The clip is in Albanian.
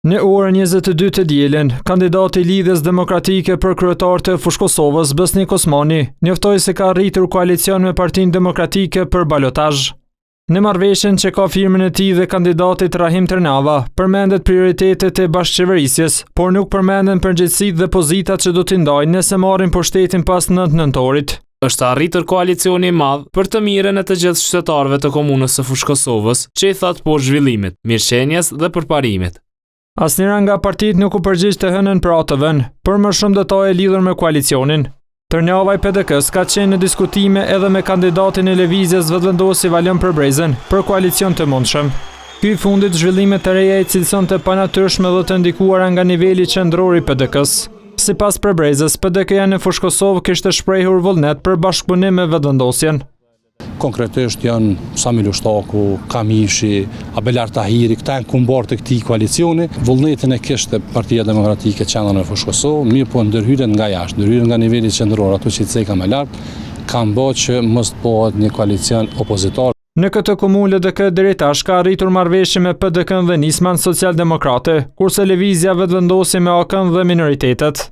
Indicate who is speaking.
Speaker 1: Në orën 22 të dielën, kandidati i Lidhjes Demokratike për kryetar të Fushë Kosovës, Besnik Osmani, njoftoi se ka arritur koalicion me Partinë Demokratike për balotazh. Në marrëveshjen që ka firmën e tij dhe kandidatit Rahim Tërnava, përmendet prioritetet e bashkëqeverisjes, por nuk përmenden përgjegjësitë dhe pozitat që do t'i ndajnë nëse marrin pushtetin pas 9 nëntorit.
Speaker 2: Është arritur koalicioni i madh për të mirën e të gjithë qytetarëve të komunës së Fushë Kosovës, që i that po zhvillimit, mirëqenies dhe përparimit.
Speaker 1: Asnjëra nga partitë nuk u përgjigj të hënën për ATV-n, për më shumë detaje lidhur me koalicionin. Tërnava i PDK-s ka qenë në diskutime edhe me kandidatin e Lëvizjes Vetëvendosi Valian Përbrezën për koalicion të mundshëm. Ky i fundit zhvillimet të reja i cilësonte panatyrshme dhe të ndikuara nga niveli qendror i PDK-s. Sipas Përbrezës, PDK-ja në Fushë Kosovë kishte shprehur vullnet për bashkëpunim me vetëvendosjen.
Speaker 3: Konkretisht janë Sami Lushtaku, Kamishi, Abelar Tahiri, këta janë kumbar të këtij koalicioni. Vullnetin e kishte Partia Demokratike qendrore në Fushë Kosovë, mirë po ndërhyrjen nga jashtë, ndërhyrjen nga niveli qendror, ato që ceka më lart, kanë bërë që mos të bëhet një koalicion opozitor.
Speaker 1: Në këtë komunë LDK deri tash ka arritur marrëveshje me PDK-n dhe nisman socialdemokrate, kurse Lëvizja Vetëvendosi me AK-n dhe minoritetet.